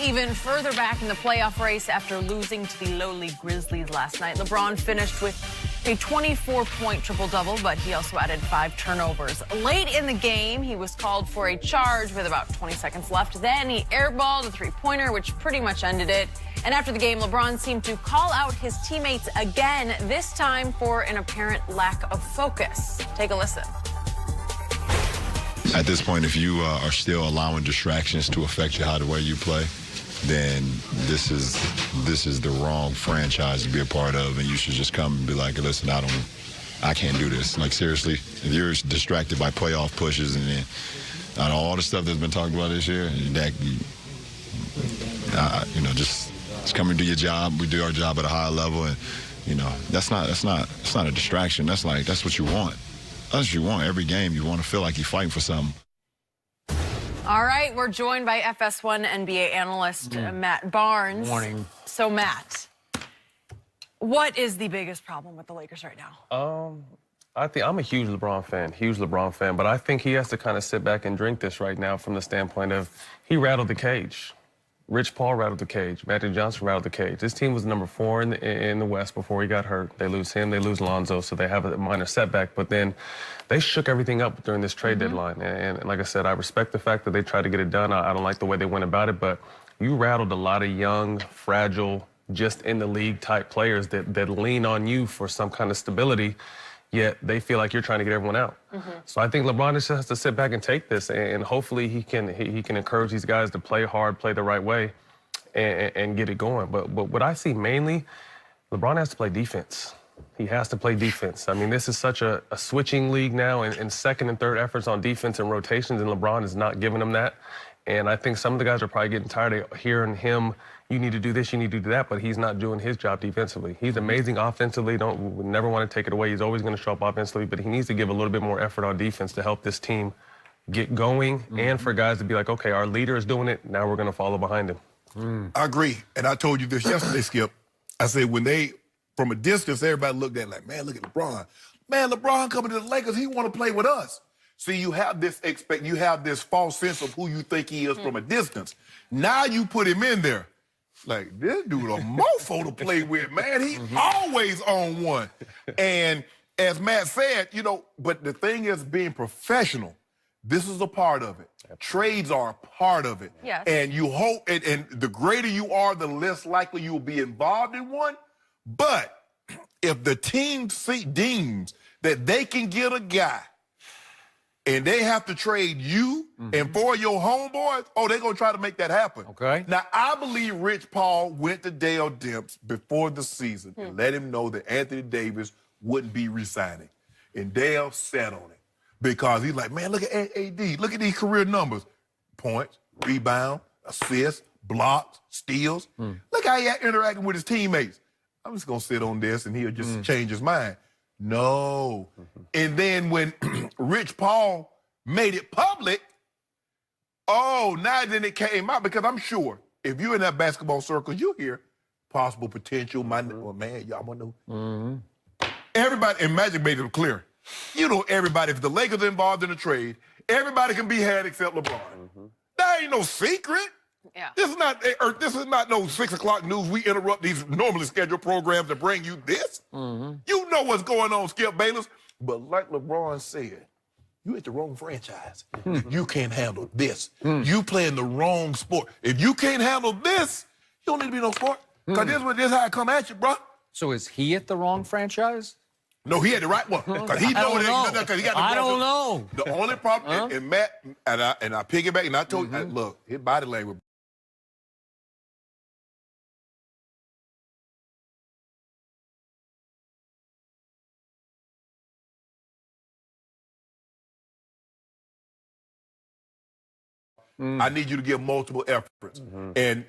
even further back in the playoff race after losing to the lowly Grizzlies last night. LeBron finished with a 24-point triple-double, but he also added 5 turnovers. Late in the game, he was called for a charge with about 20 seconds left. Then he airballed a three-pointer, which pretty much ended it. And after the game, LeBron seemed to call out his teammates again, this time for an apparent lack of focus. Take a listen. At this point, if you are still allowing distractions to affect you, the way you play, then this is the wrong franchise to be a part of, and you should just come and be like, listen, I can't do this. Like, seriously, if you're distracted by playoff pushes and then all the stuff that's been talked about this year, that just come and do your job. We do our job at a high level, and that's not a distraction. That's what you want. That's what you want every game. You want to feel like you're fighting for something. All right, we're joined by FS1 NBA analyst Matt Barnes. Morning. So, Matt, what is the biggest problem with the Lakers right now? I think I'm a huge LeBron fan, but I think he has to kind of sit back and drink this right now from the standpoint of he rattled the cage. Rich Paul rattled the cage. Magic Johnson rattled the cage. This team was number 4 in the West before he got hurt. They lose him, they lose Lonzo, so they have a minor setback. But then they shook everything up during this trade deadline. And like I said, I respect the fact that they tried to get it done. I don't like the way they went about it, but you rattled a lot of young, fragile, just in the league type players that lean on you for some kind of stability, yet they feel like you're trying to get everyone out. So I think LeBron just has to sit back and take this, and hopefully he can encourage these guys to play hard, play the right way, and get it going. But what I see mainly, LeBron has to play defense. He has to play defense. I mean, this is such a switching league now, and second and third efforts on defense and rotations, and LeBron is not giving them that. And I think some of the guys are probably getting tired of hearing him, you need to do this, you need to do that, but he's not doing his job defensively. He's amazing offensively, would never want to take it away. He's always going to show up offensively, but he needs to give a little bit more effort on defense to help this team get going and for guys to be like, okay, our leader is doing it, now we're going to follow behind him. I agree, and I told you this yesterday, Skip. I said when from a distance, everybody looked at it like, man, look at LeBron. Man, LeBron coming to the Lakers, he want to play with us. See, you have this false sense of who you think he is from a distance. Now you put him in there. Like, this dude a mofo to play with, man. He always on one. And as Matt said, but the thing is being professional. This is a part of it. Trades are a part of it. Yes. And you hope, and the greater you are, the less likely you will be involved in one. But if the team deems that they can get a guy and they have to trade you and for your homeboys, they're going to try to make that happen. Okay. Now, I believe Rich Paul went to Dale Demps before the season and let him know that Anthony Davis wouldn't be re-signing. And Dale sat on it because he's like, man, look at AD. Look at these career numbers. Points, rebound, assists, blocks, steals. Look how he interacting with his teammates. I'm just going to sit on this and he'll just change his mind. No. And then when Rich Paul made it public, now then it came out, because I'm sure if you're in that basketball circle, you hear possible potential. Man, y'all want to know. Everybody, and Magic made it clear. Everybody, if the Lakers are involved in a trade, everybody can be had except LeBron. That ain't no secret. Yeah. This is not no 6 o'clock news. We interrupt these normally scheduled programs to bring you this. You know what's going on, Skip Bayless. But like LeBron said, you at the wrong franchise. You can't handle this. You playing the wrong sport. If you can't handle this, you don't need to be no sport. Because this is how I come at you, bro. So is he at the wrong franchise? No, he had the right one. Because he knows that. He got the I don't know. The only problem, and Matt, and I piggyback, and I told you, look, his body language. I need you to give multiple efforts. And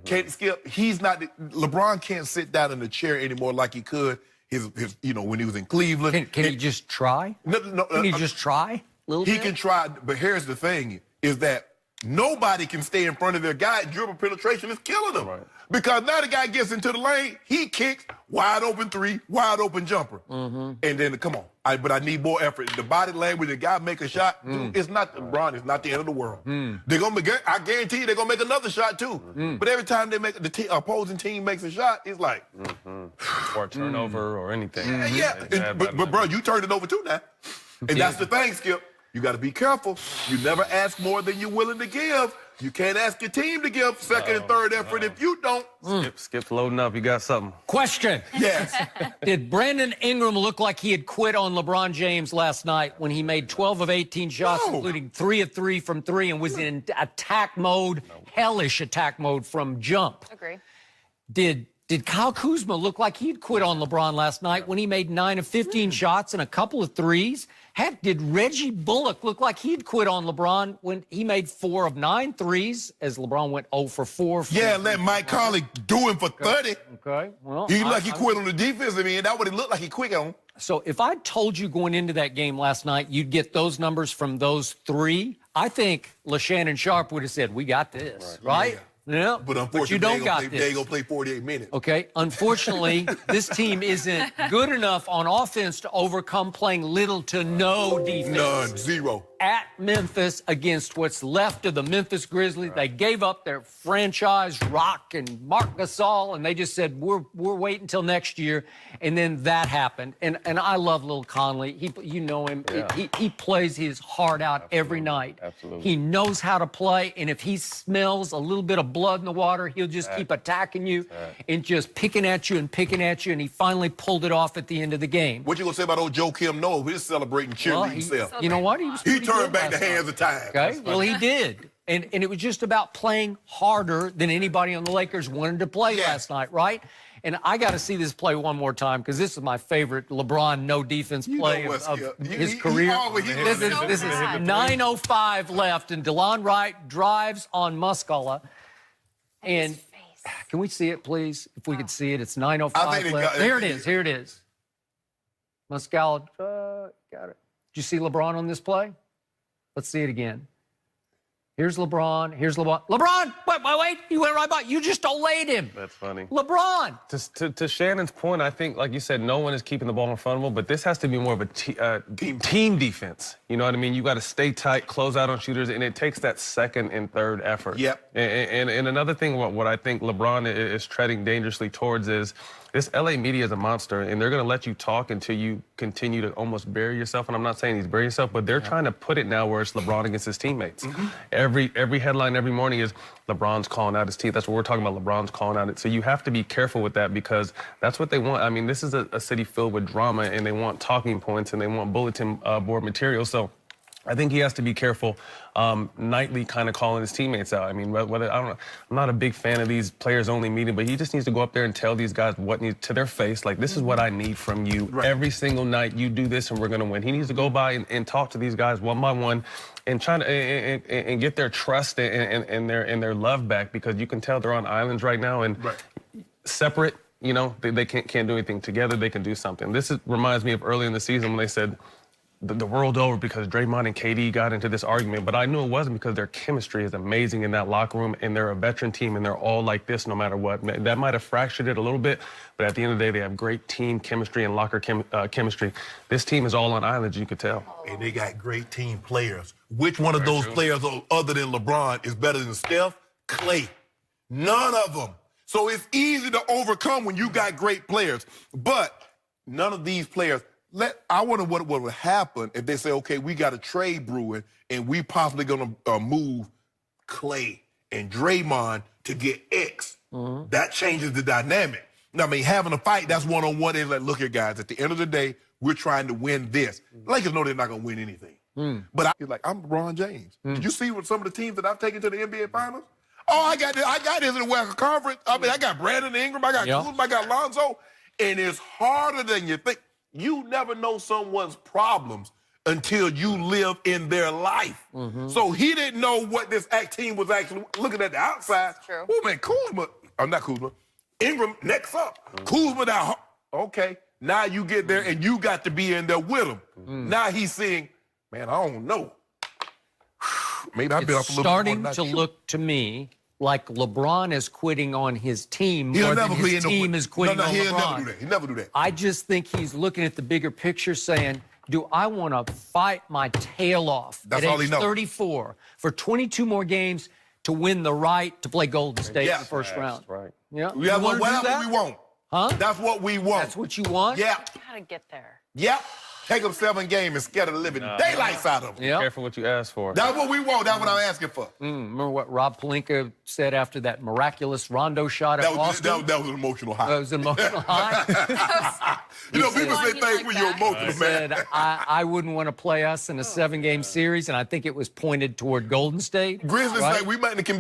can't Skip, LeBron can't sit down in the chair anymore like he could when he was in Cleveland. Can he just try? No, Can he just try? He can try, but here's the thing, is that nobody can stay in front of their guy. Dribble penetration is killing them. Right. Because now the guy gets into the lane, he kicks, wide open three, wide open jumper. And then, come on, but I need more effort. The body language, the guy make a shot, dude, it's not, LeBron, it's not the end of the world. They're gonna I guarantee you they're gonna make another shot too. But every time they make, the opposing team makes a shot, it's like. Or a turnover or anything. Yeah. But bro, you turned it over too now. And that's the thing, Skip. You got to be careful. You never ask more than you're willing to give. You can't ask your team to give second and third effort if you don't. Skip's loading up. You got something. Question. Yes. Did Brandon Ingram look like he had quit on LeBron James last night when he made 12 of 18 shots, including 3 of 3 from 3, and was in attack mode, hellish attack mode from jump? Agree. Did Kyle Kuzma look like he'd quit on LeBron last night when he made 9 of 15 shots and a couple of threes? Heck, did Reggie Bullock look like he'd quit on LeBron when he made 4 of 9 threes as LeBron went 0 for 4? Yeah, let Mike Conley do him for 30. Okay, well. He quit on the defensive end. That's what it looked like he quit on. So if I told you going into that game last night, you'd get those numbers from those 3, I think LaShannon Sharp would have said, we got this, right? Yeah, But unfortunately, you don't got this. they ain't going to play 48 minutes. Okay, unfortunately, this team isn't good enough on offense to overcome playing little to no defense. None, zero. At Memphis against what's left of the Memphis Grizzlies. They gave up their franchise rock and Marc Gasol, and they just said, we're waiting until next year. And then that happened. And I love Lil Conley. You know him. Yeah. He plays his heart out every night. Absolutely. He knows how to play, and if he smells a little bit of blood in the water, he'll just keep attacking you and just picking at you, and he finally pulled it off at the end of the game. What you going to say about old Joe Kim Noah, who's celebrating cheerleading himself? You know what? He turned back the hands of time. Okay, well, he did. And it was just about playing harder than anybody on the Lakers wanted to play last night, right? And I got to see this play one more time because this is my favorite LeBron no defense play of his career. This is 9:05 left, and DeLon Wright drives on Muscala. And can we see it, please? If we could see it, it's 9:05 left. Here it is. Muscala got it. Did you see LeBron on this play? Let's see it again. Here's LeBron. LeBron! Wait. You went right by. You just delayed him. That's funny. LeBron! To Shannon's point, I think, like you said, no one is keeping the ball in front of him, but this has to be more of a team defense. You know what I mean? You got to stay tight, close out on shooters, and it takes that second and third effort. Yep. And another thing, what I think LeBron is treading dangerously towards is this LA media is a monster, and they're going to let you talk until you continue to almost bury yourself. And I'm not saying he's burying himself, but they're trying to put it now where it's LeBron against his teammates. Every headline every morning is LeBron's calling out his team. That's what we're talking about. LeBron's calling out it. So you have to be careful with that because that's what they want. I mean, this is a city filled with drama, and they want talking points, and they want bulletin board material. So I think he has to be careful nightly kind of calling his teammates out. I mean, whether I'm not a big fan of these players only meeting, but he just needs to go up there and tell these guys what needs to their face. Like, this is what I need from you every single night. You do this and we're going to win. He needs to go by and talk to these guys one by one and try to and get their trust and their love back because you can tell they're on islands right now and separate. You know, they can't do anything together. They can do something. This reminds me of early in the season when they said, the world over because Draymond and KD got into this argument, but I knew it wasn't because their chemistry is amazing in that locker room and they're a veteran team and they're all like this no matter what. That might have fractured it a little bit, but at the end of the day, they have great team chemistry and locker chemistry. This team is all on islands, you could tell. And they got great team players. Which one of those players other than LeBron is better than Steph? Clay. None of them. So it's easy to overcome when you got great players, but none of these players. I wonder what would happen if they say, okay, we got a trade brewing and we possibly going to move Clay and Draymond to get X. That changes the dynamic. Now, I mean, having a fight, that's one-on-one. Is like, look here, guys, at the end of the day, we're trying to win this. Lakers know they're not going to win anything. But I'm LeBron James. Did you see what some of the teams that I've taken to the NBA Finals? Oh, I got this in the Western Conference. I mean, I got Brandon Ingram, I got Kuzma, I got Lonzo. And it's harder than you think. You never know someone's problems until you live in their life. So he didn't know what this team was actually looking at the outside. True. Oh, man, not Kuzma. Ingram next up. Kuzma down. Okay, now you get there and you got to be in there with him. Now he's saying, man, I don't know. Maybe I've been It's off a little starting bit to more than I look to me like LeBron is quitting on his team should. more than his team is quitting no, on he'll LeBron. never do that. He'll never do that. I just think he's looking at the bigger picture saying, do I want to fight my tail off That's at all he age knows. 34 for 22 more games to win the right to play Golden State Yeah. in the first round? Right. Yeah. Yeah, You wanna do whatever that? we want. Huh? That's what we want. That's what you want? Yeah. Gotta get there. Yep. Take them 7 games and scare the living daylights out of them. Yeah. Careful what you ask for. That's what we want. That's what I'm asking for. Remember what Rob Pelinka said after that miraculous Rondo shot at That was, Boston? that was an emotional high. That was an emotional high. You know, people say You things like when you're that? emotional, Said, man. I wouldn't want to play us in a 7-game series, and I think it was pointed toward Golden State. Grizzlies right? say we might can